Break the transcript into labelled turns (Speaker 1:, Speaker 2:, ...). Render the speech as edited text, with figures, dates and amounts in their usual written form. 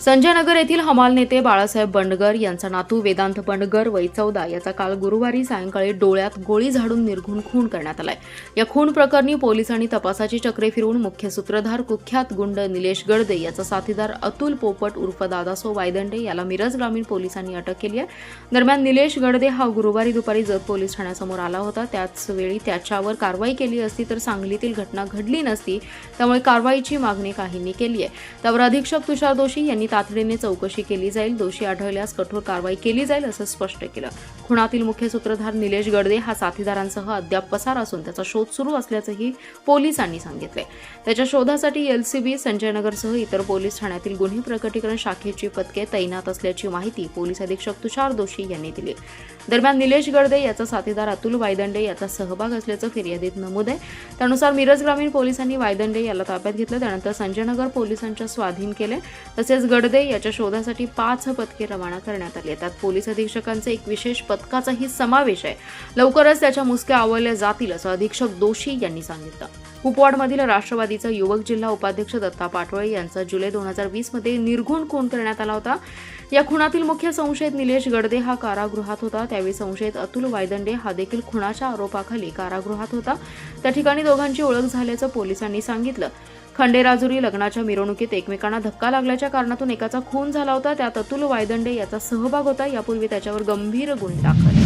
Speaker 1: संजय नगर येथील हमाल नेते बाळासाहेब बंडगर यांचा नातू वेदांत बंडगर वय 14 याचा काल गुरुवारी सायंकाळी डोळ्यात गोळी झाडून निर्घृण खून करण्यात आलाय। या खून प्रकरणी पोलिसांनी तपासाची चक्रे फिरवून मुख्य सूत्रधार कुख्यात गुंड निलेश गडदे याचा साथीदार अतुल पोपट उर्फ दादासो वायदंडे याला मिरज ग्रामीण पोलिसांनी अटक केली आहे। दरम्यान निलेश गडदे हा गुरुवारी दुपारी जत पोलीस ठाण्यासमोर आला होता। त्याच वेळी त्याच्यावर कारवाई केली असती तर सांगलीतील घटना घडली नसती, त्यामुळे कारवाईची मागणी काहींनी केली आहे। त्यावर अधीक्षक तुषार दोशी यांनी तातडीने चौकशी केली जाईल, दोषी आढळल्यास कठोर कारवाई केली जाईल असं स्पष्ट केलं। खुनातील मुख्य सूत्रधार निलेश गडदे हा साथीदारांसह अद्याप पसार असून त्याचा शोध सुरू असल्याचंही पोलिसांनी सांगितले। त्याच्या शोधासाठी एलसीबी संजय नगरसह इतर पोलीस ठाण्यातील गुन्हे प्रकटीकरण शाखेची पथके तैनात असल्याची माहिती पोलीस अधीक्षक तुषार दोशी यांनी दिली। दरम्यान निलेश गडदे याचा साथीदार अतुल वायदंडे याचा सहभाग असल्याचं फिर्यादीत नमूद आहे। त्यानुसार मिरज ग्रामीण पोलिसांनी वायदंडे याला ताब्यात घेतलं, त्यानंतर संजय नगर पोलिसांच्या स्वाधीन केले। तसेच गडदे याच्या शोधासाठी 5 पथके रवाना करण्यात आली। त्यात पोलीस अधीक्षकांचे एक विशेष पथकाचाही समावेश आहे। लवकरच त्याच्या मुसक्या आवळल्या जातील असं अधीक्षक दोशी यांनी सांगितलं। कुपवाडमधील राष्ट्रवादीचा युवक जिल्हा उपाध्यक्ष दत्ता पाटोळे यांचा जुलै 2020 मध्ये निर्घृण खून करण्यात आला होता। या खुनातील मुख्य संशयित निलेश गडदे हा कारागृहात होता। त्यावेळी संशयित अतुल वायदंडे हा देखील खुनाच्या आरोपाखाली कारागृहात होता। त्या ठिकाणी दोघांची ओळख झाल्याचं पोलिसांनी सांगितलं। खंडेराजुरी लग्नाच्या मिरवणुकीत एकमेकांना धक्का लागल्याच्या कारणातून एकाचा खून झाला होता। त्यात अतुल वायदंडे याचा सहभाग होता। यापूर्वी त्याच्यावर गंभीर गुन्हे दाखल